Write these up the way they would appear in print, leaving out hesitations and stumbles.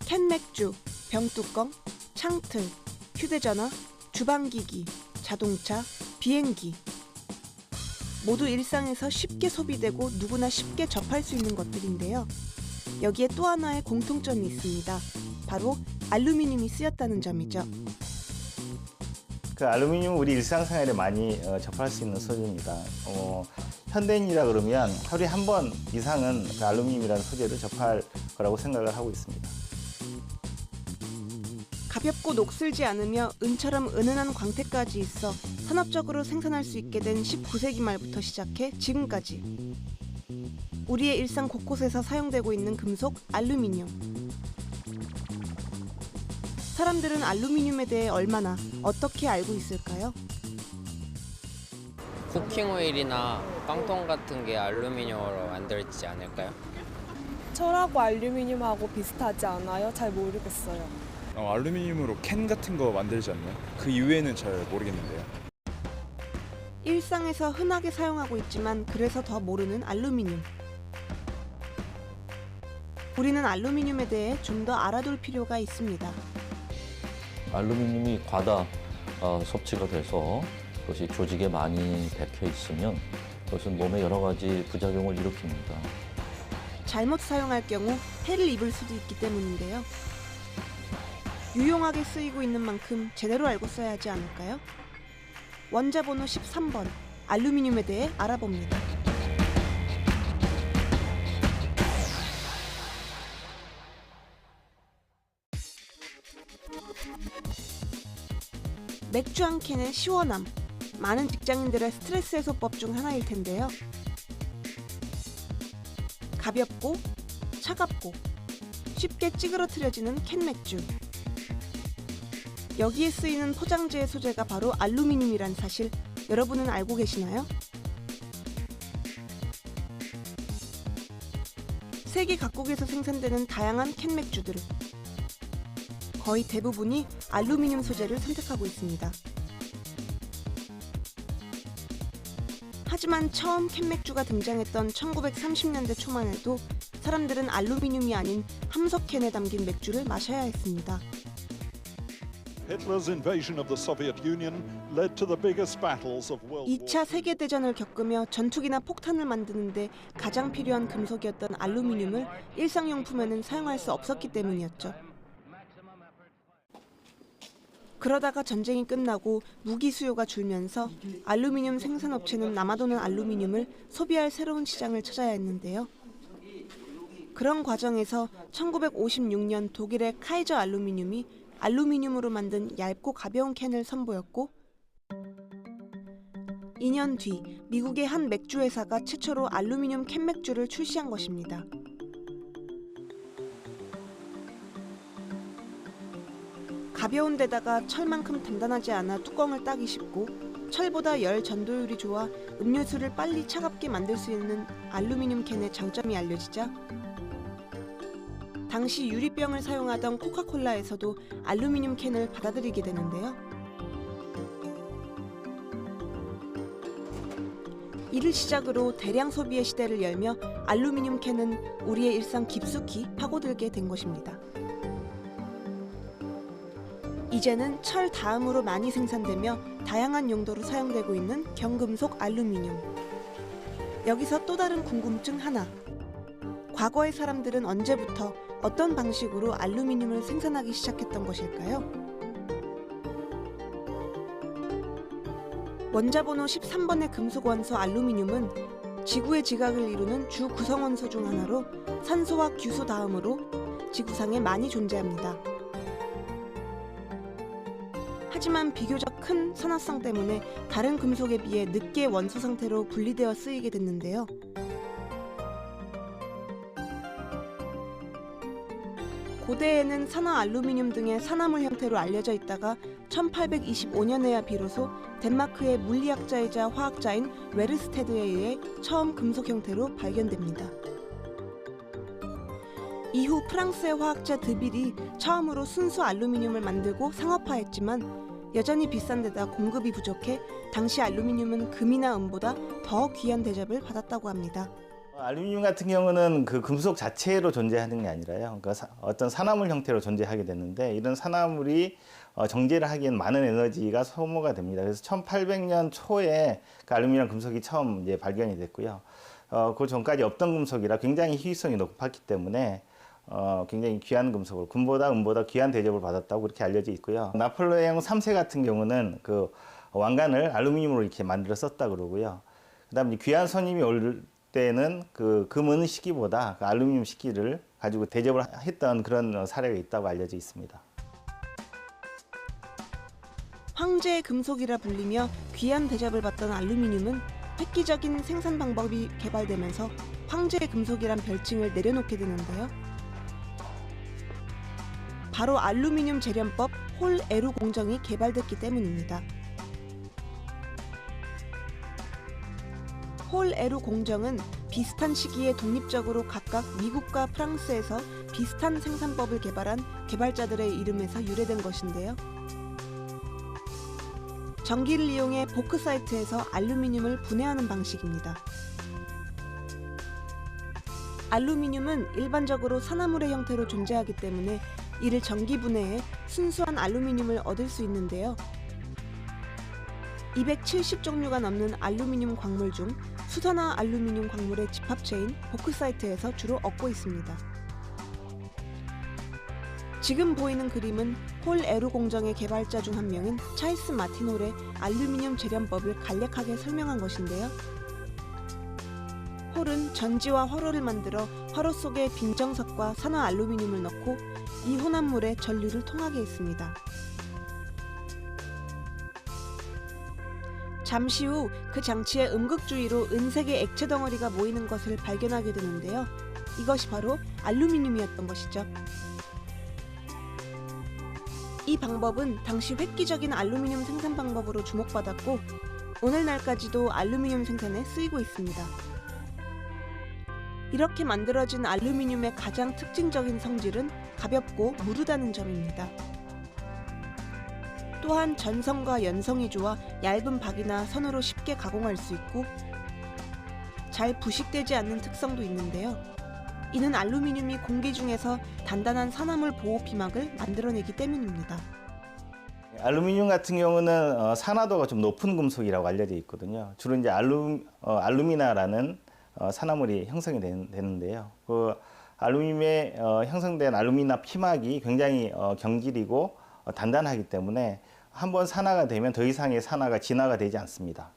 캔맥주, 병뚜껑, 창틀, 휴대전화, 주방기기, 자동차, 비행기. 모두 일상에서 쉽게 소비되고 누구나 쉽게 접할 수 있는 것들인데요. 여기에 또 하나의 공통점이 있습니다. 바로 알루미늄이 쓰였다는 점이죠. 그 알루미늄은 우리 일상생활에 많이 접할 수 있는 소재입니다. 현대인이라 그러면 하루에 한 번 이상은 그 알루미늄이라는 소재를 접할 거라고 생각을 하고 있습니다. 가볍고 녹슬지 않으며 은처럼 은은한 광택까지 있어 산업적으로 생산할 수 있게 된 19세기 말부터 시작해 지금까지 우리의 일상 곳곳에서 사용되고 있는 금속 알루미늄. 사람들은 알루미늄에 대해 얼마나 어떻게 알고 있을까요? 쿠킹 오일이나 깡통 같은 게 알루미늄으로 만들지 않을까요? 철하고 알루미늄하고 비슷하지 않아요? 잘 모르겠어요. 알루미늄으로 캔 같은 거 만들지 않나요? 그 이외에는 잘 모르겠는데요. 일상에서 흔하게 사용하고 있지만 그래서 더 모르는 알루미늄. 우리는 알루미늄에 대해 좀 더 알아둘 필요가 있습니다. 알루미늄이 과다 섭취가 돼서 그것이 조직에 많이 박혀 있으면 그것은 몸에 여러 가지 부작용을 일으킵니다. 잘못 사용할 경우 해를 입을 수도 있기 때문인데요. 유용하게 쓰이고 있는 만큼 제대로 알고 써야 하지 않을까요? 원자번호 13번, 알루미늄에 대해 알아봅니다. 맥주 한 캔의 시원함, 많은 직장인들의 스트레스 해소법 중 하나일 텐데요. 가볍고 차갑고 쉽게 찌그러뜨려지는 캔맥주. 여기에 쓰이는 포장재의 소재가 바로 알루미늄이란 사실 여러분은 알고 계시나요? 세계 각국에서 생산되는 다양한 캔맥주들. 거의 대부분이 알루미늄 소재를 선택하고 있습니다. 하지만 처음 캔맥주가 등장했던 1930년대 초만 해도 사람들은 알루미늄이 아닌 함석캔에 담긴 맥주를 마셔야 했습니다. Hitler's invasion of the Soviet Union led to the biggest battles of World War 2차 세계대전을 겪으며 전투기나 폭탄을 만드는데 가장 필요한 금속이었던 알루미늄을 일상용품에는 사용할 수 없었기 때문이었죠. 그러다가 전쟁이 끝나고 무기 수요가 줄면서 알루미늄 생산업체는 남아도는 알루미늄을 소비할 새로운 시장을 찾아야 했는데요. 그런 과정에서 1956년 독일의 카이저 알루미늄이 알루미늄으로 만든 얇고 가벼운 캔을 선보였고 2년 뒤 미국의 한 맥주 회사가 최초로 알루미늄 캔 맥주를 출시한 것입니다. 가벼운 데다가 철만큼 단단하지 않아 뚜껑을 따기 쉽고 철보다 열 전도율이 좋아 음료수를 빨리 차갑게 만들 수 있는 알루미늄 캔의 장점이 알려지자 당시 유리병을 사용하던 코카콜라에서도 알루미늄 캔을 받아들이게 되는데요. 이를 시작으로 대량 소비의 시대를 열며 알루미늄 캔은 우리의 일상 깊숙이 파고들게 된 것입니다. 이제는 철 다음으로 많이 생산되며 다양한 용도로 사용되고 있는 경금속 알루미늄. 여기서 또 다른 궁금증 하나. 과거의 사람들은 언제부터 어떤 방식으로 알루미늄을 생산하기 시작했던 것일까요? 원자번호 13번의 금속 원소 알루미늄은 지구의 지각을 이루는 주 구성원소 중 하나로 산소와 규소 다음으로 지구상에 많이 존재합니다. 하지만 비교적 큰 산화성 때문에 다른 금속에 비해 늦게 원소 상태로 분리되어 쓰이게 됐는데요. 고대에는 산화 알루미늄 등의 산화물 형태로 알려져 있다가 1825년에야 비로소 덴마크의 물리학자이자 화학자인 웨르스테드에 의해 처음 금속 형태로 발견됩니다. 이후 프랑스의 화학자 드빌이 처음으로 순수 알루미늄을 만들고 상업화했지만 여전히 비싼 데다 공급이 부족해 당시 알루미늄은 금이나 은보다 더 귀한 대접을 받았다고 합니다. 알루미늄 같은 경우는 그 금속 자체로 존재하는 게 아니라요. 그러니까 어떤 산화물 형태로 존재하게 됐는데 이런 산화물이 정제를 하기엔 많은 에너지가 소모가 됩니다. 그래서 1800년 초에 그 알루미늄 금속이 처음 이제 발견이 됐고요. 그 전까지 없던 금속이라 굉장히 희귀성이 높았기 때문에 굉장히 귀한 금속을 금보다 은보다 귀한 대접을 받았다고 그렇게 알려져 있고요. 나폴레옹 3세 같은 경우는 그 왕관을 알루미늄으로 이렇게 만들어 썼다 그러고요. 그다음에 귀한 손님이 올 때는 그 금은 식기보다 그 알루미늄 식기를 가지고 대접을 했던 그런 사례가 있다고 알려져 있습니다. 황제의 금속이라 불리며 귀한 대접을 받던 알루미늄은 획기적인 생산 방법이 개발되면서 황제의 금속이란 별칭을 내려놓게 되는데요. 바로 알루미늄 재련법 홀에루 공정이 개발됐기 때문입니다. 홀에루 공정은 비슷한 시기에 독립적으로 각각 미국과 프랑스에서 비슷한 생산법을 개발한 개발자들의 이름에서 유래된 것인데요. 전기를 이용해 보크사이트에서 알루미늄을 분해하는 방식입니다. 알루미늄은 일반적으로 산화물의 형태로 존재하기 때문에 이를 전기 분해해 순수한 알루미늄을 얻을 수 있는데요. 270종류가 넘는 알루미늄 광물 중 수산화 알루미늄 광물의 집합체인 보크사이트에서 주로 얻고 있습니다. 지금 보이는 그림은 홀에루 공정의 개발자 중 한 명인 찰스 마티놀의 알루미늄 재련법을 간략하게 설명한 것인데요. 홀은 전지와 화로를 만들어 화로 속에 빈정석과 산화 알루미늄을 넣고 이 혼합물에 전류를 통하게 했습니다. 잠시 후 그 장치의 음극주위로 은색의 액체 덩어리가 모이는 것을 발견하게 되는데요. 이것이 바로 알루미늄이었던 것이죠. 이 방법은 당시 획기적인 알루미늄 생산 방법으로 주목받았고 오늘날까지도 알루미늄 생산에 쓰이고 있습니다. 이렇게 만들어진 알루미늄의 가장 특징적인 성질은 가볍고 무르다는 점입니다. 또한 전성과 연성이 좋아 얇은 박이나 선으로 쉽게 가공할 수 있고 잘 부식되지 않는 특성도 있는데요. 이는 알루미늄이 공기 중에서 단단한 산화물 보호 피막을 만들어내기 때문입니다. 알루미늄 같은 경우는 산화도가 좀 높은 금속이라고 알려져 있거든요. 주로 이제 알루미나라는 산화물이 형성이 되는데요. 그 알루미늄에 형성된 알루미나 피막이 굉장히 경질이고 단단하기 때문에 한번 산화가 되면 더 이상의 산화가 진화가 되지 않습니다.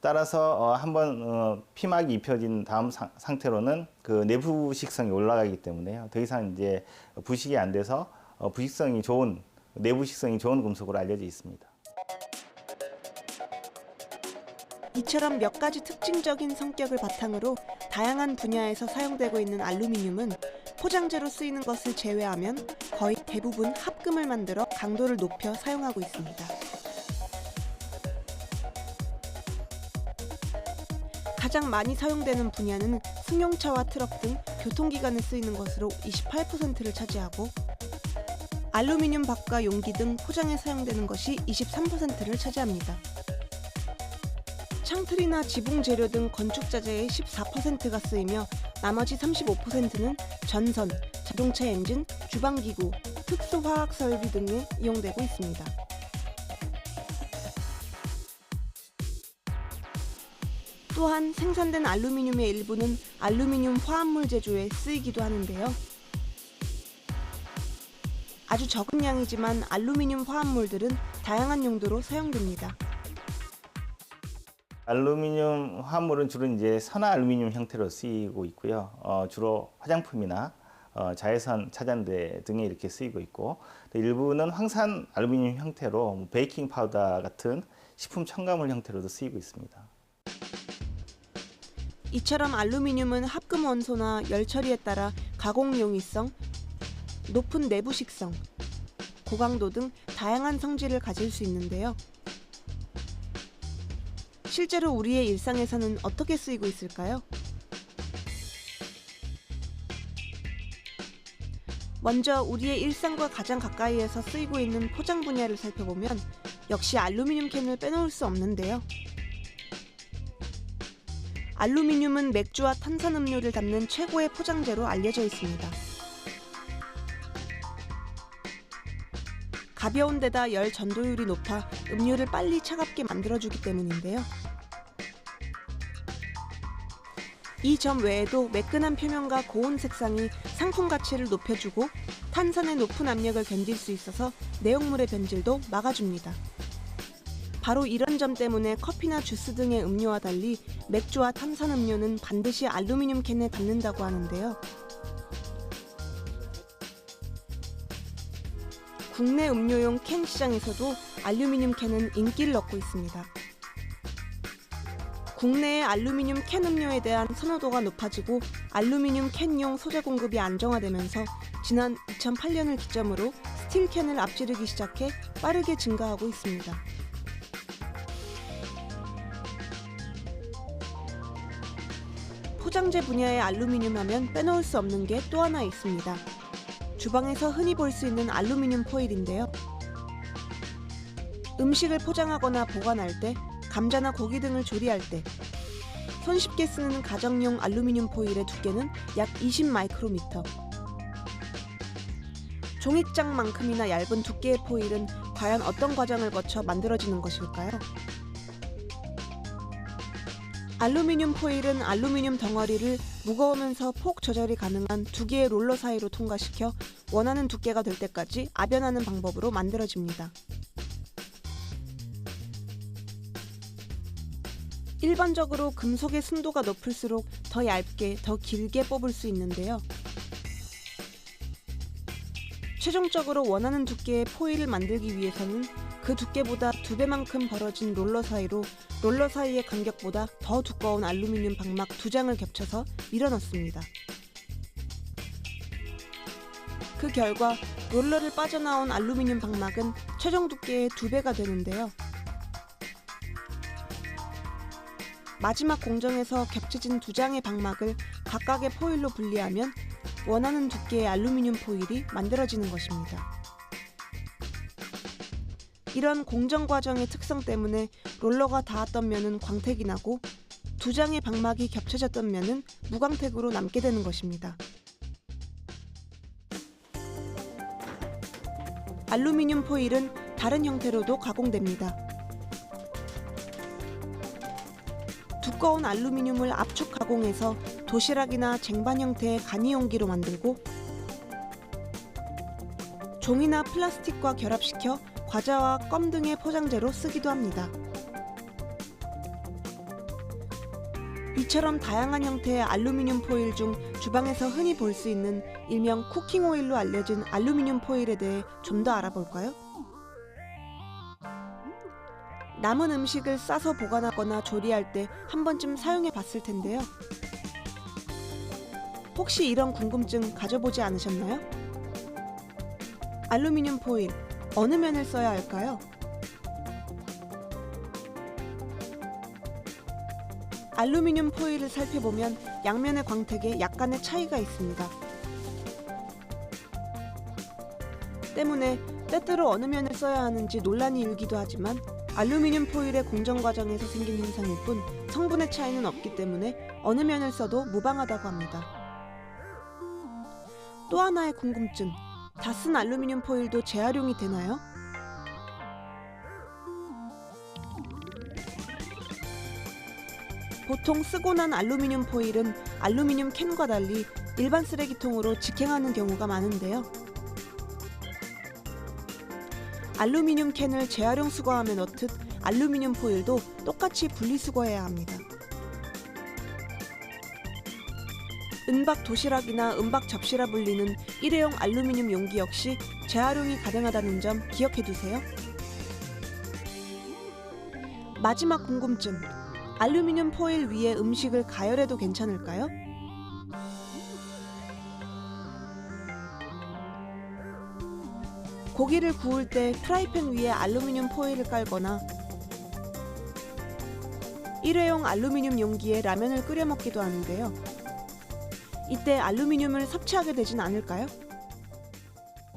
따라서 한번 피막이 입혀진 다음 상태로는 그 내부 부식성이 올라가기 때문에요. 더 이상 이제 부식이 안 돼서 부식성이 좋은 내부식성이 좋은 금속으로 알려져 있습니다. 이처럼 몇 가지 특징적인 성격을 바탕으로 다양한 분야에서 사용되고 있는 알루미늄은 포장재로 쓰이는 것을 제외하면 거의 대부분 합금을 만들어 강도를 높여 사용하고 있습니다. 가장 많이 사용되는 분야는 승용차와 트럭 등 교통기관에 쓰이는 것으로 28%를 차지하고 알루미늄 박과 용기 등 포장에 사용되는 것이 23%를 차지합니다. 창틀이나 지붕 재료 등 건축 자재의 14%가 쓰이며 나머지 35%는 전선, 자동차 엔진, 주방기구, 특수화학 설비 등에 이용되고 있습니다. 또한 생산된 알루미늄의 일부는 알루미늄 화합물 제조에 쓰이기도 하는데요. 아주 적은 양이지만 알루미늄 화합물들은 다양한 용도로 사용됩니다. 알루미늄 화합물은 주로 이제 선화 알루미늄 형태로 쓰이고 있고요. 주로 화장품이나 자외선 차단제 등에 이렇게 쓰이고 있고, 또 일부는 황산 알루미늄 형태로 베이킹 파우더 같은 식품 첨가물 형태로도 쓰이고 있습니다. 이처럼 알루미늄은 합금 원소나 열 처리에 따라 가공 용이성, 높은 내부식성, 고강도 등 다양한 성질을 가질 수 있는데요. 실제로 우리의 일상에서는 어떻게 쓰이고 있을까요? 먼저 우리의 일상과 가장 가까이에서 쓰이고 있는 포장 분야를 살펴보면 역시 알루미늄 캔을 빼놓을 수 없는데요. 알루미늄은 맥주와 탄산음료를 담는 최고의 포장재로 알려져 있습니다. 가벼운 데다 열 전도율이 높아 음료를 빨리 차갑게 만들어주기 때문인데요. 이 점 외에도 매끈한 표면과 고운 색상이 상품 가치를 높여주고 탄산의 높은 압력을 견딜 수 있어서 내용물의 변질도 막아줍니다. 바로 이런 점 때문에 커피나 주스 등의 음료와 달리 맥주와 탄산음료는 반드시 알루미늄 캔에 담는다고 하는데요. 국내 음료용 캔 시장에서도 알루미늄 캔은 인기를 얻고 있습니다. 국내의 알루미늄 캔 음료에 대한 선호도가 높아지고 알루미늄 캔용 소재 공급이 안정화되면서 지난 2008년을 기점으로 스틸 캔을 앞지르기 시작해 빠르게 증가하고 있습니다. 포장재 분야의 알루미늄 하면 빼놓을 수 없는 게 또 하나 있습니다. 주방에서 흔히 볼 수 있는 알루미늄 포일인데요. 음식을 포장하거나 보관할 때, 감자나 고기 등을 조리할 때, 손쉽게 쓰는 가정용 알루미늄 포일의 두께는 약 20마이크로미터. 종이장만큼이나 얇은 두께의 포일은 과연 어떤 과정을 거쳐 만들어지는 것일까요? 알루미늄 포일은 알루미늄 덩어리를 무거우면서 폭 조절이 가능한 두 개의 롤러 사이로 통과시켜 원하는 두께가 될 때까지 압연하는 방법으로 만들어집니다. 일반적으로 금속의 순도가 높을수록 더 얇게, 더 길게 뽑을 수 있는데요. 최종적으로 원하는 두께의 포일을 만들기 위해서는 그 두께보다 2배만큼 벌어진 롤러 사이로 롤러 사이의 간격보다 더 두꺼운 알루미늄 방막 2장을 겹쳐서 밀어넣습니다. 그 결과 롤러를 빠져나온 알루미늄 방막은 최종 두께의 2배가 되는데요. 마지막 공정에서 겹쳐진 2장의 방막을 각각의 포일로 분리하면 원하는 두께의 알루미늄 포일이 만들어지는 것입니다. 이런 공정 과정의 특성 때문에 롤러가 닿았던 면은 광택이 나고 2장의 방막이 겹쳐졌던 면은 무광택으로 남게 되는 것입니다. 알루미늄 포일은 다른 형태로도 가공됩니다. 두꺼운 알루미늄을 압축 가공해서 도시락이나 쟁반 형태의 간이 용기로 만들고 종이나 플라스틱과 결합시켜 과자와 껌 등의 포장재로 쓰기도 합니다. 이처럼 다양한 형태의 알루미늄 포일 중 주방에서 흔히 볼 수 있는 일명 쿠킹 오일로 알려진 알루미늄 포일에 대해 좀 더 알아볼까요? 남은 음식을 싸서 보관하거나 조리할 때 한 번쯤 사용해 봤을 텐데요. 혹시 이런 궁금증 가져보지 않으셨나요? 알루미늄 포일, 어느 면을 써야 할까요? 알루미늄 포일을 살펴보면 양면의 광택에 약간의 차이가 있습니다. 때문에 때때로 어느 면을 써야 하는지 논란이 일기도 하지만 알루미늄 포일의 공정 과정에서 생긴 현상일 뿐 성분의 차이는 없기 때문에 어느 면을 써도 무방하다고 합니다. 또 하나의 궁금증, 다 쓴 알루미늄 포일도 재활용이 되나요? 보통 쓰고 난 알루미늄 포일은 알루미늄 캔과 달리 일반 쓰레기통으로 직행하는 경우가 많은데요. 알루미늄 캔을 재활용 수거함에 넣듯 알루미늄 포일도 똑같이 분리수거해야 합니다. 은박 도시락이나 은박 접시라 불리는 일회용 알루미늄 용기 역시 재활용이 가능하다는 점 기억해두세요. 마지막 궁금증, 알루미늄 포일 위에 음식을 가열해도 괜찮을까요? 고기를 구울 때 프라이팬 위에 알루미늄 포일을 깔거나 일회용 알루미늄 용기에 라면을 끓여 먹기도 하는데요. 이때 알루미늄을 섭취하게 되진 않을까요?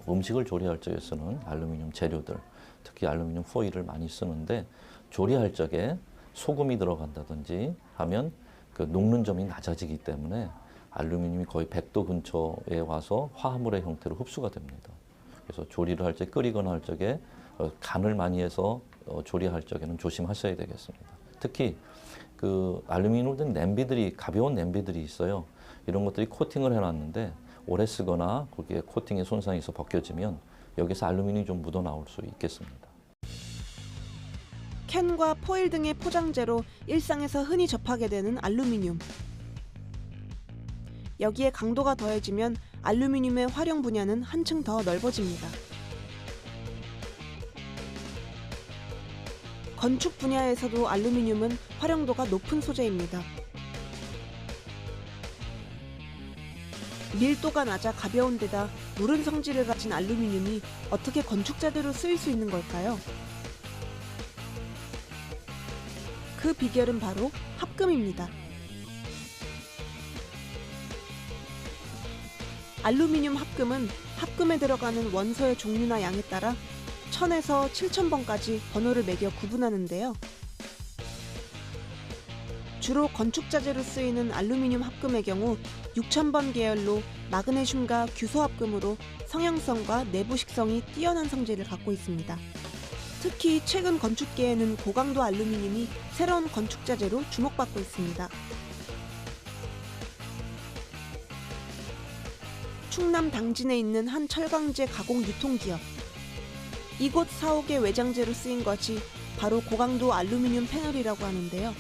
음식을 조리할 적에서는 알루미늄 재료들, 특히 알루미늄 포일을 많이 쓰는데 조리할 적에 소금이 들어간다든지 하면 그 녹는 점이 낮아지기 때문에 알루미늄이 거의 100도 근처에 와서 화합물의 형태로 흡수가 됩니다. 그래서 조리를 할 때 끓이거나 할 적에 간을 많이 해서 조리할 적에는 조심하셔야 되겠습니다. 특히 그 알루미늄으로 된 냄비들이 가벼운 냄비들이 있어요. 이런 것들이 코팅을 해놨는데 오래 쓰거나 거기에 코팅에 손상이 있어 벗겨지면 여기서 알루미늄이 좀 묻어 나올 수 있겠습니다. 캔과 포일 등의 포장재로 일상에서 흔히 접하게 되는 알루미늄. 여기에 강도가 더해지면 알루미늄의 활용 분야는 한층 더 넓어집니다. 건축 분야에서도 알루미늄은 활용도가 높은 소재입니다. 밀도가 낮아 가벼운 데다 무른 성질을 가진 알루미늄이 어떻게 건축자재로 쓰일 수 있는 걸까요? 그 비결은 바로 합금입니다. 알루미늄 합금은 합금에 들어가는 원소의 종류나 양에 따라 1000에서 7000번까지 번호를 매겨 구분하는데요. 주로 건축자재로 쓰이는 알루미늄 합금의 경우 6000번 계열로 마그네슘과 규소 합금으로 성형성과 내부 식성이 뛰어난 성질을 갖고 있습니다. 특히 최근 건축계에는 고강도 알루미늄이 새로운 건축자재로 주목받고 있습니다. 충남 당진에 있는 한 철강제 가공 유통기업. 이곳 사옥의 외장재로 쓰인 것이 바로 고강도 알루미늄 패널이라고 하는데요.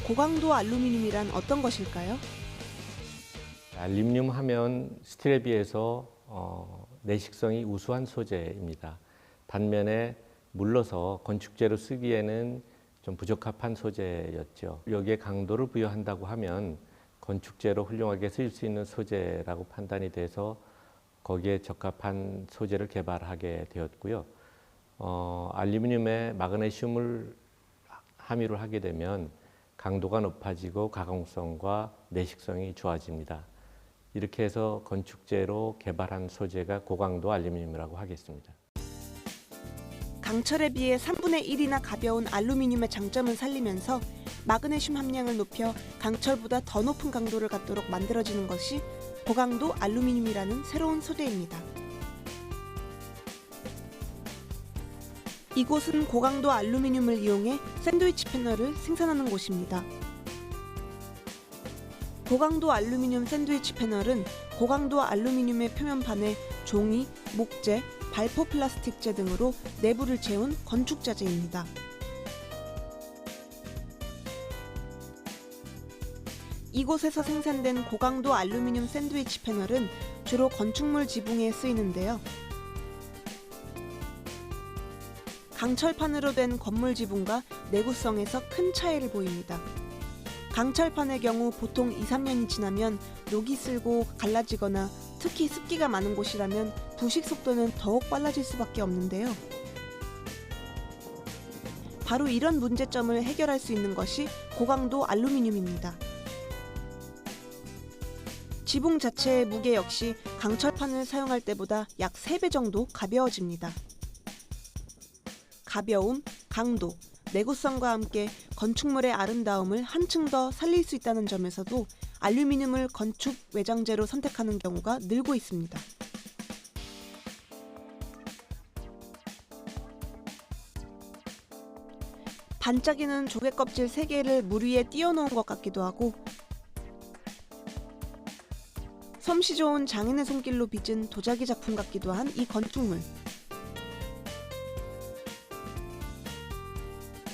고강도 알루미늄이란 어떤 것일까요? 알루미늄 하면 스틸에 비해서 내식성이 우수한 소재입니다. 반면에 물러서 건축재로 쓰기에는 좀 부적합한 소재였죠. 여기에 강도를 부여한다고 하면 건축재로 훌륭하게 쓰일 수 있는 소재라고 판단이 돼서 거기에 적합한 소재를 개발하게 되었고요. 알루미늄에 마그네슘을 함유를 하게 되면 강도가 높아지고 가공성과 내식성이 좋아집니다. 이렇게 해서 건축재로 개발한 소재가 고강도 알루미늄이라고 하겠습니다. 강철에 비해 3분의 1이나 가벼운 알루미늄의 장점을 살리면서 마그네슘 함량을 높여 강철보다 더 높은 강도를 갖도록 만들어지는 것이 고강도 알루미늄이라는 새로운 소재입니다. 이곳은 고강도 알루미늄을 이용해 샌드위치 패널을 생산하는 곳입니다. 고강도 알루미늄 샌드위치 패널은 고강도 알루미늄의 표면판에 종이, 목재, 발포 플라스틱재 등으로 내부를 채운 건축자재입니다. 이곳에서 생산된 고강도 알루미늄 샌드위치 패널은 주로 건축물 지붕에 쓰이는데요. 강철판으로 된 건물 지붕과 내구성에서 큰 차이를 보입니다. 강철판의 경우 보통 2~3년이 지나면 녹이 슬고 갈라지거나 특히 습기가 많은 곳이라면 부식 속도는 더욱 빨라질 수밖에 없는데요. 바로 이런 문제점을 해결할 수 있는 것이 고강도 알루미늄입니다. 지붕 자체의 무게 역시 강철판을 사용할 때보다 약 3배 정도 가벼워집니다. 가벼움, 강도, 내구성과 함께 건축물의 아름다움을 한층 더 살릴 수 있다는 점에서도 알루미늄을 건축 외장재로 선택하는 경우가 늘고 있습니다. 반짝이는 조개 껍질 3개를 물 위에 띄워놓은 것 같기도 하고 솜씨 좋은 장인의 손길로 빚은 도자기 작품 같기도 한 이 건축물.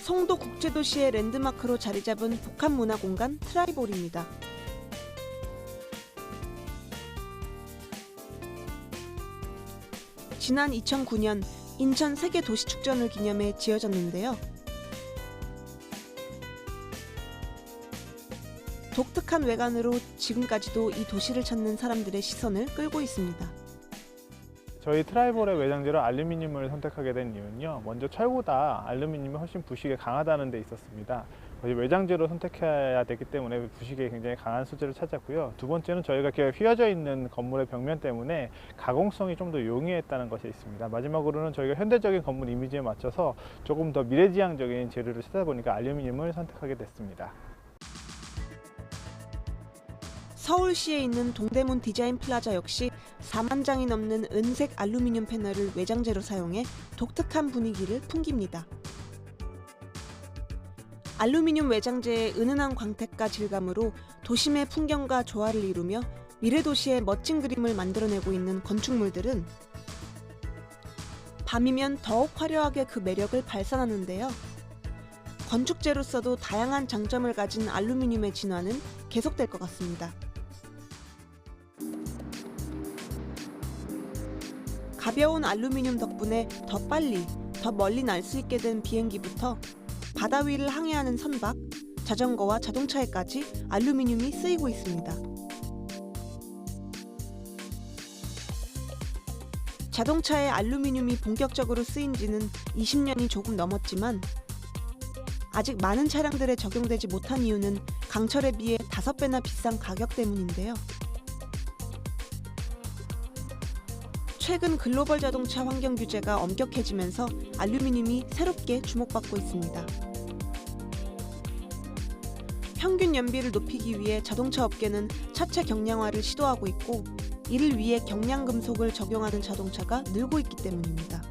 송도 국제도시의 랜드마크로 자리 잡은 복합문화공간 트라이볼입니다. 지난 2009년 인천 세계도시축전을 기념해 지어졌는데요. 독특한 외관으로 지금까지도 이 도시를 찾는 사람들의 시선을 끌고 있습니다. 저희 트라이볼의 외장재로 알루미늄을 선택하게 된 이유는요. 먼저 철보다 알루미늄이 훨씬 부식에 강하다는 데 있었습니다. 외장재로 선택해야 되기 때문에 부식에 굉장히 강한 소재를 찾았고요. 두 번째는 저희가 이렇게 휘어져 있는 건물의 벽면 때문에 가공성이 좀 더 용이했다는 것이 있습니다. 마지막으로는 저희가 현대적인 건물 이미지에 맞춰서 조금 더 미래지향적인 재료를 찾아보니까 알루미늄을 선택하게 됐습니다. 서울시에 있는 동대문 디자인 플라자 역시 4만 장이 넘는 은색 알루미늄 패널을 외장재로 사용해 독특한 분위기를 풍깁니다. 알루미늄 외장재의 은은한 광택과 질감으로 도심의 풍경과 조화를 이루며 미래 도시의 멋진 그림을 만들어내고 있는 건축물들은 밤이면 더욱 화려하게 그 매력을 발산하는데요. 건축재로서도 다양한 장점을 가진 알루미늄의 진화는 계속될 것 같습니다. 가벼운 알루미늄 덕분에 더 빨리, 더 멀리 날 수 있게 된 비행기부터 바다 위를 항해하는 선박, 자전거와 자동차에까지 알루미늄이 쓰이고 있습니다. 자동차에 알루미늄이 본격적으로 쓰인 지는 20년이 조금 넘었지만 아직 많은 차량들에 적용되지 못한 이유는 강철에 비해 5배나 비싼 가격 때문인데요. 최근 글로벌 자동차 환경 규제가 엄격해지면서 알루미늄이 새롭게 주목받고 있습니다. 평균 연비를 높이기 위해 자동차 업계는 차체 경량화를 시도하고 있고 이를 위해 경량금속을 적용하는 자동차가 늘고 있기 때문입니다.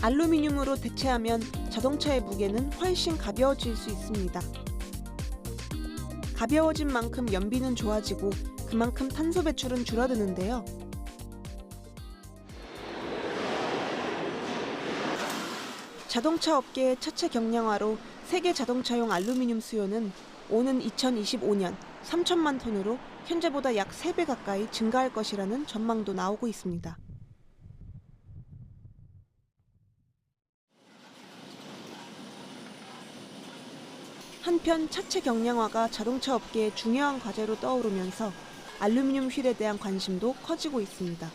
알루미늄으로 대체하면 자동차의 무게는 훨씬 가벼워질 수 있습니다. 가벼워진 만큼 연비는 좋아지고 그만큼 탄소 배출은 줄어드는데요. 자동차 업계의 차체 경량화로 세계 자동차용 알루미늄 수요는 오는 2025년 3천만 톤으로 현재보다 약 3배 가까이 증가할 것이라는 전망도 나오고 있습니다. 한편 차체 경량화가 자동차 업계의 중요한 과제로 떠오르면서 알루미늄 휠에 대한 관심도 커지고 있습니다.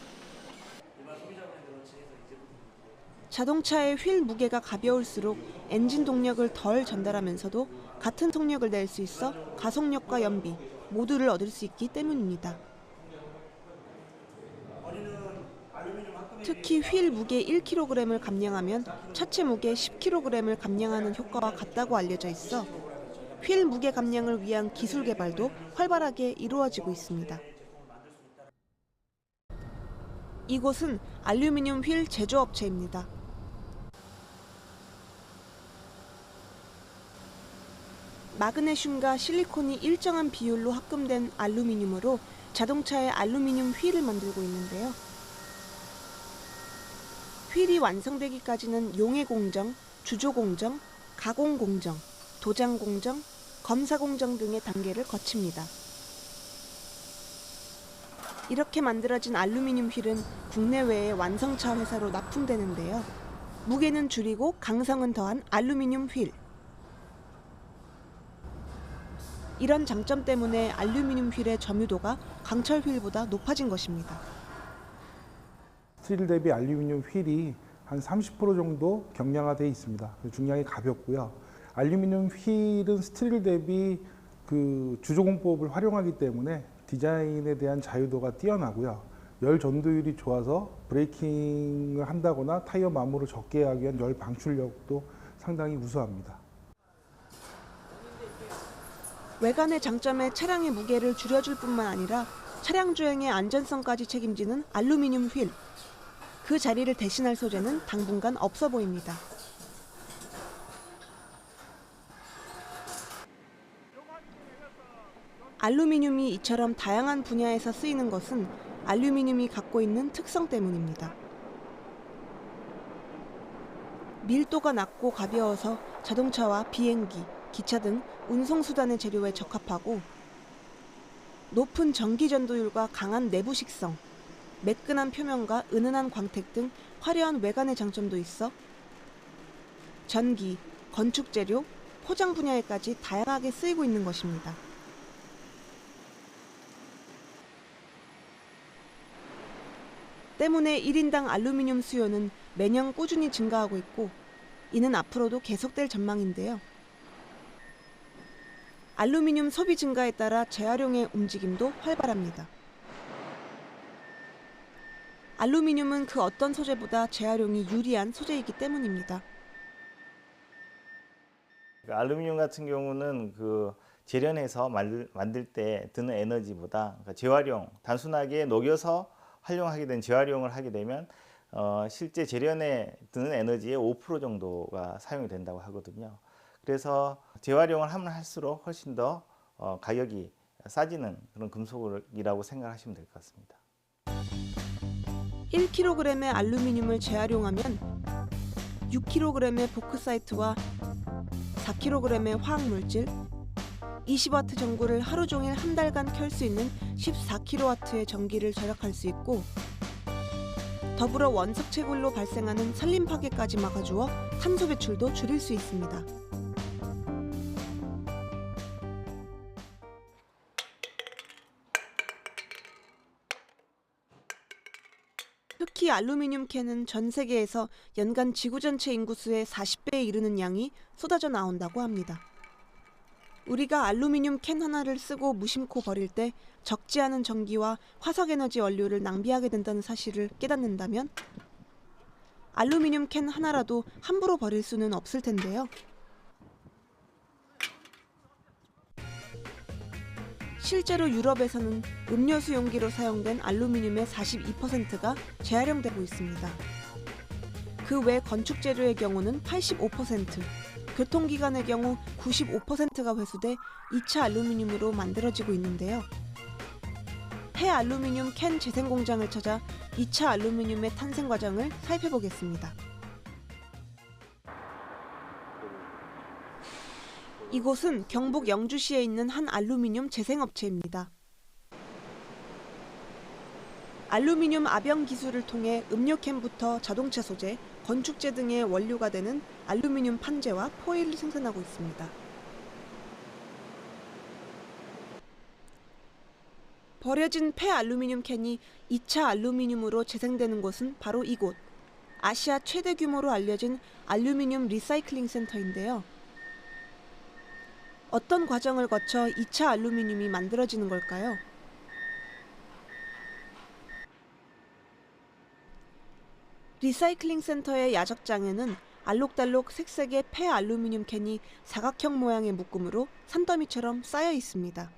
자동차의 휠 무게가 가벼울수록 엔진 동력을 덜 전달하면서도 같은 속력을 낼 수 있어 가속력과 연비 모두를 얻을 수 있기 때문입니다. 특히 휠 무게 1kg을 감량하면 차체 무게 10kg을 감량하는 효과와 같다고 알려져 있어 휠 무게 감량을 위한 기술 개발도 활발하게 이루어지고 있습니다. 이곳은 알루미늄 휠 제조업체입니다. 마그네슘과 실리콘이 일정한 비율로 합금된 알루미늄으로 자동차의 알루미늄 휠을 만들고 있는데요. 휠이 완성되기까지는 용해 공정, 주조 공정, 가공 공정, 도장 공정, 검사 공정 등의 단계를 거칩니다. 이렇게 만들어진 알루미늄 휠은 국내외의 완성차 회사로 납품되는데요. 무게는 줄이고 강성은 더한 알루미늄 휠. 이런 장점 때문에 알루미늄 휠의 점유도가 강철 휠보다 높아진 것입니다. 스틸 대비 알루미늄 휠이 한 30% 정도 경량화되어 있습니다. 중량이 가볍고요. 알루미늄 휠은 스틸 대비 그 주조공법을 활용하기 때문에 디자인에 대한 자유도가 뛰어나고요. 열 전도율이 좋아서 브레이킹을 한다거나 타이어 마모를 적게 하기 위한 열 방출력도 상당히 우수합니다. 외관의 장점에 차량의 무게를 줄여줄 뿐만 아니라 차량 주행의 안전성까지 책임지는 알루미늄 휠. 그 자리를 대신할 소재는 당분간 없어 보입니다. 알루미늄이 이처럼 다양한 분야에서 쓰이는 것은 알루미늄이 갖고 있는 특성 때문입니다. 밀도가 낮고 가벼워서 자동차와 비행기, 기차 등 운송수단의 재료에 적합하고 높은 전기 전도율과 강한 내부 식성, 매끈한 표면과 은은한 광택 등 화려한 외관의 장점도 있어 전기, 건축 재료, 포장 분야에까지 다양하게 쓰이고 있는 것입니다. 때문에 1인당 알루미늄 수요는 매년 꾸준히 증가하고 있고 이는 앞으로도 계속될 전망인데요. 알루미늄 소비 증가에 따라 재활용의 움직임도 활발합니다. 알루미늄은 그 어떤 소재보다 재활용이 유리한 소재이기 때문입니다. 알루미늄 같은 경우는 그 재련해서 만들 때 드는 에너지보다 그러니까 재활용, 단순하게 녹여서 활용하게 된 재활용을 하게 되면 실제 재련에 드는 에너지의 5% 정도가 사용이 된다고 하거든요. 그래서 재활용을 하면 할수록 훨씬 더 가격이 싸지는 그런 금속이라고 생각하시면 될 것 같습니다. 1kg의 알루미늄을 재활용하면 6kg의 보크사이트와 4kg의 화학물질, 20W 전구를 하루 종일 한 달간 켤 수 있는 14kW의 전기를 절약할 수 있고 더불어 원석채굴로 발생하는 산림 파괴까지 막아주어 탄소 배출도 줄일 수 있습니다. 특히 알루미늄 캔은 전 세계에서 연간 지구 전체 인구수의 40배에 이르는 양이 쏟아져 나온다고 합니다. 우리가 알루미늄 캔 하나를 쓰고 무심코 버릴 때 적지 않은 전기와 화석에너지 원료를 낭비하게 된다는 사실을 깨닫는다면 알루미늄 캔 하나라도 함부로 버릴 수는 없을 텐데요. 실제로 유럽에서는 음료수 용기로 사용된 알루미늄의 42%가 재활용되고 있습니다. 그 외 건축 재료의 경우는 85%, 교통기관의 경우 95%가 회수돼 2차 알루미늄으로 만들어지고 있는데요. 폐알루미늄 캔 재생 공장을 찾아 2차 알루미늄의 탄생 과정을 살펴보겠습니다. 이곳은 경북 영주시에 있는 한 알루미늄 재생업체입니다. 알루미늄 압연 기술을 통해 음료캔부터 자동차 소재, 건축재 등의 원료가 되는 알루미늄 판재와 포일을 생산하고 있습니다. 버려진 폐알루미늄 캔이 2차 알루미늄으로 재생되는 곳은 바로 이곳, 아시아 최대 규모로 알려진 알루미늄 리사이클링 센터인데요. 어떤 과정을 거쳐 2차 알루미늄이 만들어지는 걸까요? 리사이클링 센터의 야적장에는 알록달록 색색의 폐알루미늄 캔이 사각형 모양의 묶음으로 산더미처럼 쌓여 있습니다.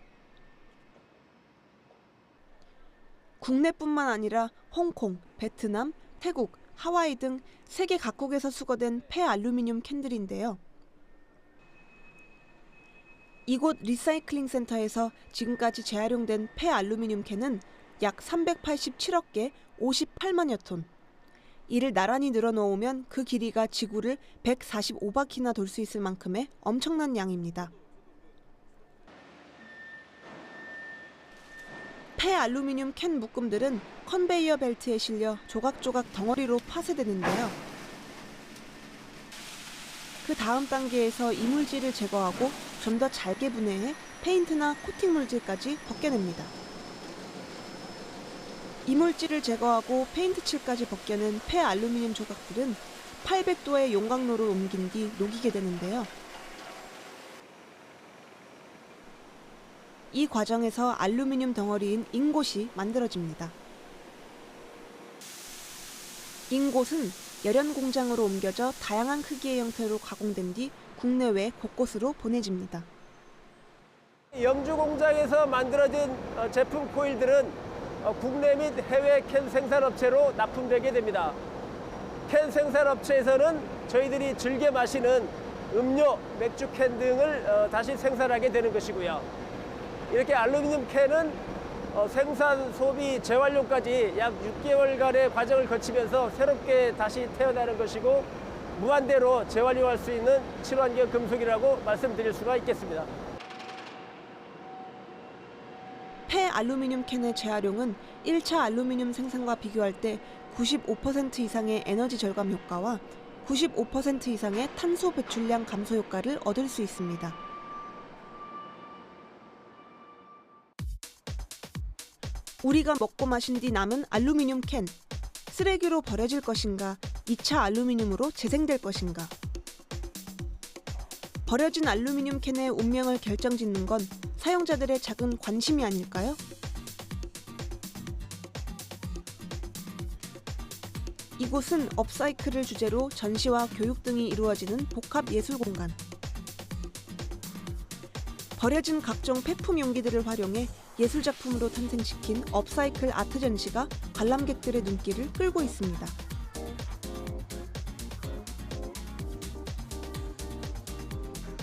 국내뿐만 아니라 홍콩, 베트남, 태국, 하와이 등 세계 각국에서 수거된 폐알루미늄 캔들인데요. 이곳 리사이클링 센터에서 지금까지 재활용된 폐알루미늄 캔은 약 387억 개 58만여 톤. 이를 나란히 늘어놓으면 그 길이가 지구를 145바퀴나 돌 수 있을 만큼의 엄청난 양입니다. 폐알루미늄 캔 묶음들은 컨베이어 벨트에 실려 조각조각 덩어리로 파쇄되는데요. 그 다음 단계에서 이물질을 제거하고 좀 더 잘게 분해해 페인트나 코팅 물질까지 벗겨냅니다. 이물질을 제거하고 페인트 칠까지 벗겨낸 폐알루미늄 조각들은 800도의 용광로를 옮긴 뒤 녹이게 되는데요. 이 과정에서 알루미늄 덩어리인 잉곳이 만들어집니다. 잉곳은 열연 공장으로 옮겨져 다양한 크기의 형태로 가공된 뒤 국내외 곳곳으로 보내집니다. 영주 공장에서 만들어진 제품 코일들은 국내 및 해외 캔 생산업체로 납품되게 됩니다. 캔 생산업체에서는 저희들이 즐겨 마시는 음료, 맥주 캔 등을 다시 생산하게 되는 것이고요. 이렇게 알루미늄 캔은 생산, 소비, 재활용까지 약 6개월간의 과정을 거치면서 새롭게 다시 태어나는 것이고 무한대로 재활용할 수 있는 친환경 금속이라고 말씀드릴 수가 있겠습니다. 폐알루미늄 캔의 재활용은 1차 알루미늄 생산과 비교할 때 95% 이상의 에너지 절감 효과와 95% 이상의 탄소 배출량 감소 효과를 얻을 수 있습니다. 우리가 먹고 마신 뒤 남은 알루미늄 캔, 쓰레기로 버려질 것인가, 2차 알루미늄으로 재생될 것인가. 버려진 알루미늄 캔의 운명을 결정짓는 건 사용자들의 작은 관심이 아닐까요? 이곳은 업사이클을 주제로 전시와 교육 등이 이루어지는 복합예술 공간. 버려진 각종 폐품 용기들을 활용해 예술 작품으로 탄생시킨 업사이클 아트 전시가 관람객들의 눈길을 끌고 있습니다.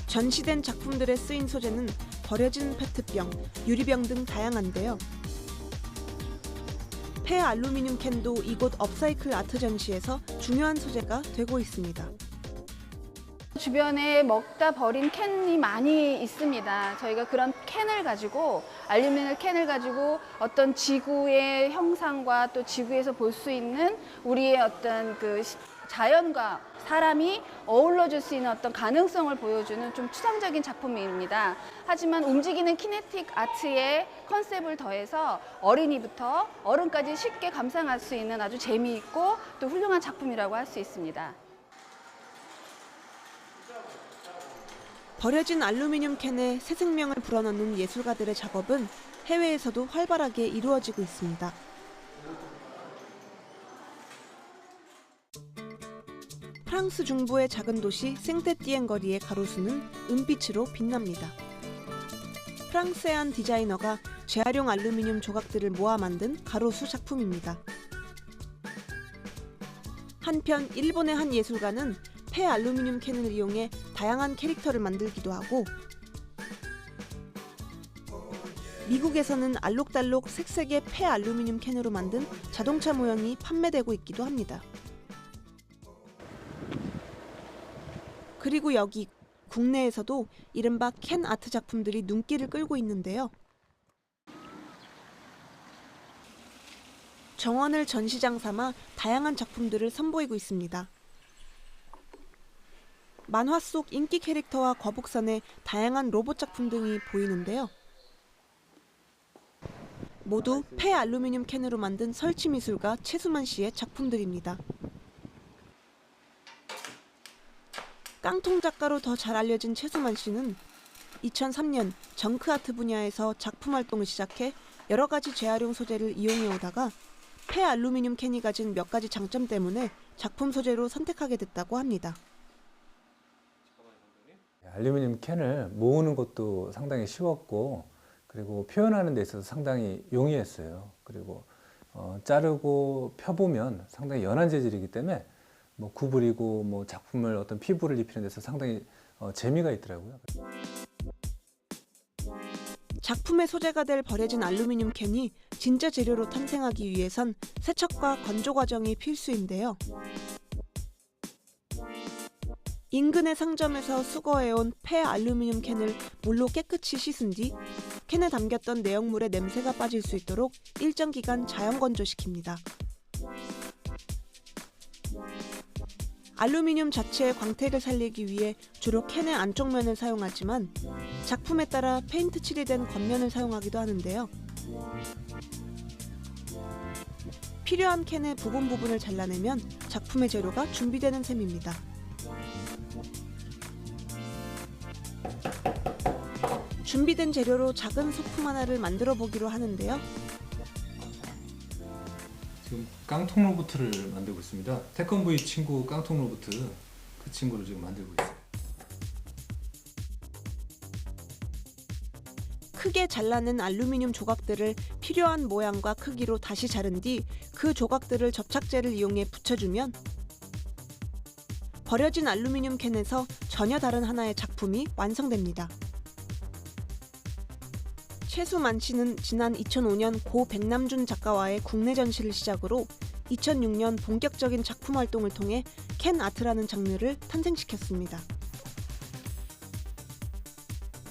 전시된 작품들에 쓰인 소재는 버려진 페트병, 유리병 등 다양한데요. 폐 알루미늄 캔도 이곳 업사이클 아트 전시에서 중요한 소재가 되고 있습니다. 주변에 먹다 버린 캔이 많이 있습니다. 저희가 그런 캔을 가지고, 알루미늄 캔을 가지고 어떤 지구의 형상과 또 지구에서 볼 수 있는 우리의 어떤 그 자연과 사람이 어우러질 수 있는 어떤 가능성을 보여주는 좀 추상적인 작품입니다. 하지만 움직이는 키네틱 아트의 컨셉을 더해서 어린이부터 어른까지 쉽게 감상할 수 있는 아주 재미있고 또 훌륭한 작품이라고 할 수 있습니다. 버려진 알루미늄 캔에 새 생명을 불어넣는 예술가들의 작업은 해외에서도 활발하게 이루어지고 있습니다. 프랑스 중부의 작은 도시 생테티엔 거리의 가로수는 은빛으로 빛납니다. 프랑스의 한 디자이너가 재활용 알루미늄 조각들을 모아 만든 가로수 작품입니다. 한편 일본의 한 예술가는 폐 알루미늄 캔을 이용해 다양한 캐릭터를 만들기도 하고, 미국에서는 알록달록 색색의 폐 알루미늄 캔으로 만든 자동차 모형이 판매되고 있기도 합니다. 그리고 여기 국내에서도 이른바 캔 아트 작품들이 눈길을 끌고 있는데요. 정원을 전시장 삼아 다양한 작품들을 선보이고 있습니다. 만화 속 인기 캐릭터와 거북선의 다양한 로봇 작품 등이 보이는데요. 모두 폐 알루미늄 캔으로 만든 설치 미술가 최수만 씨의 작품들입니다. 깡통 작가로 더 잘 알려진 최수만 씨는 2003년 정크 아트 분야에서 작품 활동을 시작해 여러 가지 재활용 소재를 이용해 오다가 폐 알루미늄 캔이 가진 몇 가지 장점 때문에 작품 소재로 선택하게 됐다고 합니다. 알루미늄 캔을 모으는 것도 상당히 쉬웠고, 그리고 표현하는 데 있어서 상당히 용이했어요. 그리고 자르고 펴보면 상당히 연한 재질이기 때문에 뭐 구부리고 뭐 작품을 어떤 피부를 입히는 데서 상당히 재미가 있더라고요. 작품의 소재가 될 버려진 알루미늄 캔이 진짜 재료로 탄생하기 위해선 세척과 건조 과정이 필수인데요. 인근의 상점에서 수거해온 폐 알루미늄 캔을 물로 깨끗이 씻은 뒤 캔에 담겼던 내용물의 냄새가 빠질 수 있도록 일정 기간 자연 건조시킵니다. 알루미늄 자체의 광택을 살리기 위해 주로 캔의 안쪽 면을 사용하지만 작품에 따라 페인트 칠이 된 겉면을 사용하기도 하는데요. 필요한 캔의 부분을 잘라내면 작품의 재료가 준비되는 셈입니다. 준비된 재료로 작은 소품 하나를 만들어 보기로 하는데요. 지금 깡통 로봇을 만들고 있습니다. 태권브이 친구 깡통 로봇, 그 친구를 지금 만들고 있어요. 크게 잘라낸 알루미늄 조각들을 필요한 모양과 크기로 다시 자른 뒤 그 조각들을 접착제를 이용해 붙여주면 버려진 알루미늄 캔에서 전혀 다른 하나의 작품이 완성됩니다. 최수만 씨는 지난 2005년 고 백남준 작가와의 국내 전시를 시작으로 2006년 본격적인 작품 활동을 통해 캔 아트라는 장르를 탄생시켰습니다.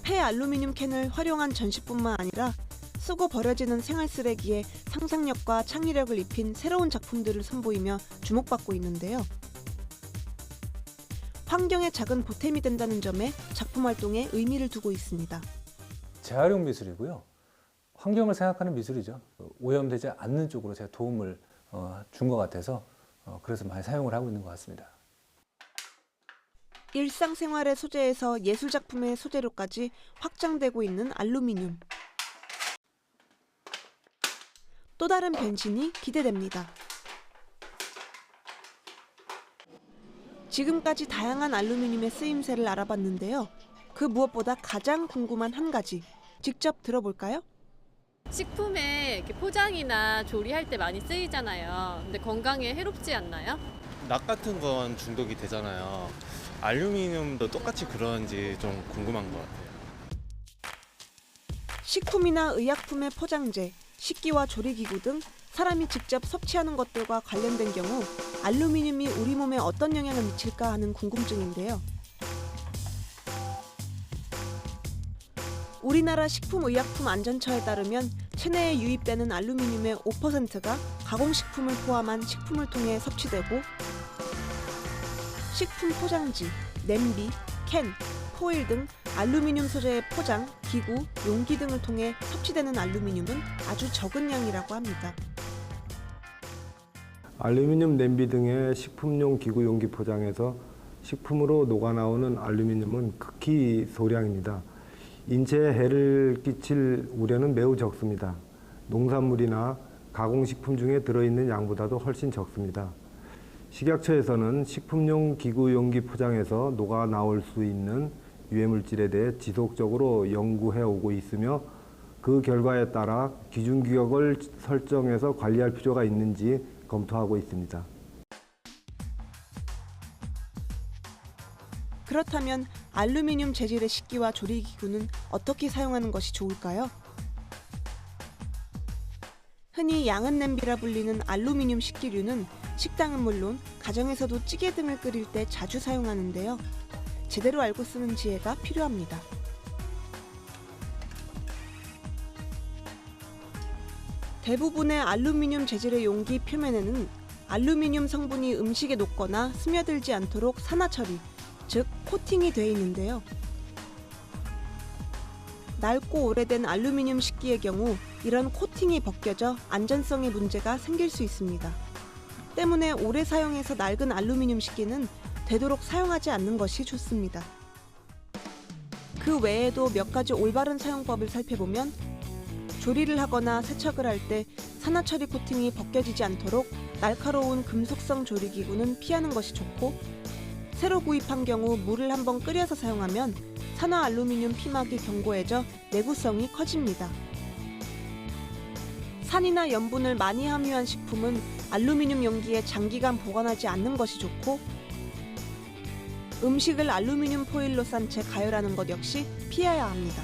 폐 알루미늄 캔을 활용한 전시뿐만 아니라 쓰고 버려지는 생활 쓰레기에 상상력과 창의력을 입힌 새로운 작품들을 선보이며 주목받고 있는데요. 환경에 작은 보탬이 된다는 점에 작품 활동에 의미를 두고 있습니다. 재활용 미술이고요. 환경을 생각하는 미술이죠. 오염되지 않는 쪽으로 제가 도움을 준 것 같아서 그래서 많이 사용을 하고 있는 것 같습니다. 일상생활의 소재에서 예술작품의 소재로까지 확장되고 있는 알루미늄. 또 다른 변신이 기대됩니다. 지금까지 다양한 알루미늄의 쓰임새를 알아봤는데요. 그 무엇보다 가장 궁금한 한 가지, 직접 들어볼까요? 식품에 이렇게 포장이나 조리할 때 많이 쓰이잖아요. 근데 건강에 해롭지 않나요? 낙 같은 건 중독이 되잖아요. 알루미늄도 똑같이 그런지 좀 궁금한 것 같아요. 식품이나 의약품의 포장재, 식기와 조리기구 등 사람이 직접 섭취하는 것들과 관련된 경우 알루미늄이 우리 몸에 어떤 영향을 미칠까 하는 궁금증인데요. 우리나라 식품의약품안전처에 따르면 체내에 유입되는 알루미늄의 5%가 가공식품을 포함한 식품을 통해 섭취되고 식품 포장지, 냄비, 캔, 포일 등 알루미늄 소재의 포장, 기구, 용기 등을 통해 섭취되는 알루미늄은 아주 적은 양이라고 합니다. 알루미늄 냄비 등의 식품용 기구 용기 포장에서 식품으로 녹아나오는 알루미늄은 극히 소량입니다. 인체에 해를 끼칠 우려는 매우 적습니다. 농산물이나 가공식품 중에 들어있는 양보다도 훨씬 적습니다. 식약처에서는 식품용 기구 용기 포장에서 녹아나올 수 있는 유해물질에 대해 지속적으로 연구해 오고 있으며 그 결과에 따라 기준 규격을 설정해서 관리할 필요가 있는지 검토하고 있습니다. 그렇다면 알루미늄 재질의 식기와 조리기구는 어떻게 사용하는 것이 좋을까요? 흔히 양은 냄비라 불리는 알루미늄 식기류는 식당은 물론 가정에서도 찌개 등을 끓일 때 자주 사용하는데요. 제대로 알고 쓰는 지혜가 필요합니다. 대부분의 알루미늄 재질의 용기 표면에는 알루미늄 성분이 음식에 녹거나 스며들지 않도록 산화 처리, 즉 코팅이 되어 있는데요. 낡고 오래된 알루미늄 식기의 경우 이런 코팅이 벗겨져 안전성에 문제가 생길 수 있습니다. 때문에 오래 사용해서 낡은 알루미늄 식기는 되도록 사용하지 않는 것이 좋습니다. 그 외에도 몇 가지 올바른 사용법을 살펴보면 조리를 하거나 세척을 할 때 산화 처리 코팅이 벗겨지지 않도록 날카로운 금속성 조리기구는 피하는 것이 좋고, 새로 구입한 경우 물을 한번 끓여서 사용하면 산화 알루미늄 피막이 견고해져 내구성이 커집니다. 산이나 염분을 많이 함유한 식품은 알루미늄 용기에 장기간 보관하지 않는 것이 좋고, 음식을 알루미늄 포일로 싼 채 가열하는 것 역시 피해야 합니다.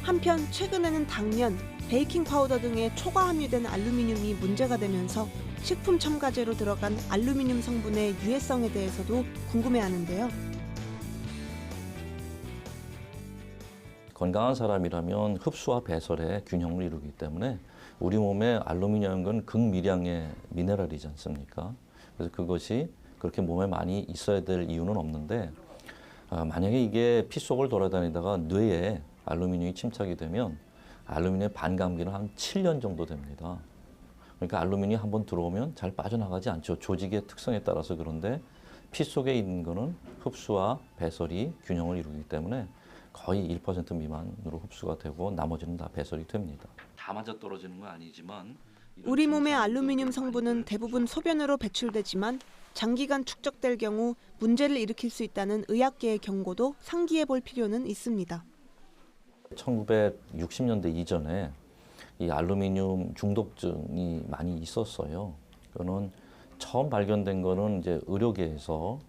한편 최근에는 당면, 베이킹 파우더 등의 초과 함유된 알루미늄이 문제가 되면서 식품 첨가제로 들어간 알루미늄 성분의 유해성에 대해서도 궁금해하는데요. 건강한 사람이라면 흡수와 배설의 균형을 이루기 때문에 우리 몸에 알루미늄은 극미량의 미네랄이지 않습니까? 그래서 그것이 그렇게 몸에 많이 있어야 될 이유는 없는데, 만약에 이게 피 속을 돌아다니다가 뇌에 알루미늄이 침착이 되면 알루미늄의 반감기는 한 7년 정도 됩니다. 그러니까 알루미늄이 한번 들어오면 잘 빠져나가지 않죠. 조직의 특성에 따라서. 그런데 피 속에 있는 거는 흡수와 배설이 균형을 이루기 때문에 거의 1% 미만으로 흡수가 되고 나머지는 다 배설이 됩니다. 다 맞아떨어지는 건 아니지만 우리 몸의 알루미늄 성분은 대부분 소변으로 배출되지만 장기간 축적될 경우 문제를 일으킬 수 있다는 의학계의 경고도 상기해 볼 필요는 있습니다. 1960년대 이전에 이 알루미늄 중독증이 많이 있었어요. 그거는 처음 발견된 거는 이제 의료계에서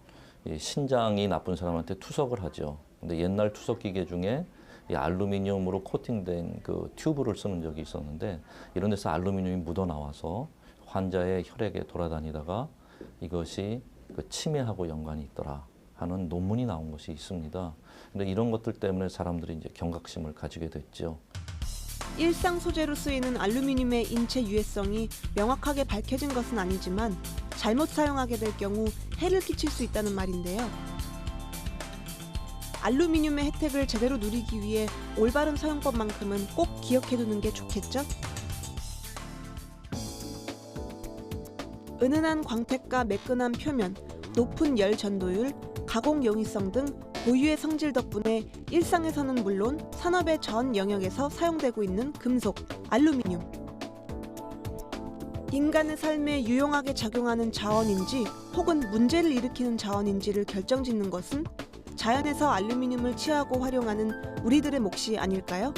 신장이 나쁜 사람한테 투석을 하죠. 근데 옛날 투석 기계 중에 이 알루미늄으로 코팅된 그 튜브를 쓰는 적이 있었는데, 이런 데서 알루미늄이 묻어 나와서 환자의 혈액에 돌아다니다가 이것이 그 치매하고 연관이 있더라 하는 논문이 나온 것이 있습니다. 근데 이런 것들 때문에 사람들이 이제 경각심을 가지게 됐죠. 일상 소재로 쓰이는 알루미늄의 인체 유해성이 명확하게 밝혀진 것은 아니지만 잘못 사용하게 될 경우 해를 끼칠 수 있다는 말인데요. 알루미늄의 혜택을 제대로 누리기 위해 올바른 사용법만큼은 꼭 기억해두는 게 좋겠죠? 은은한 광택과 매끈한 표면, 높은 열 전도율, 가공 용이성 등 고유의 성질 덕분에 일상에서는 물론 산업의 전 영역에서 사용되고 있는 금속, 알루미늄. 인간의 삶에 유용하게 작용하는 자원인지 혹은 문제를 일으키는 자원인지를 결정짓는 것은 자연에서 알루미늄을 취하고 활용하는 우리들의 몫이 아닐까요?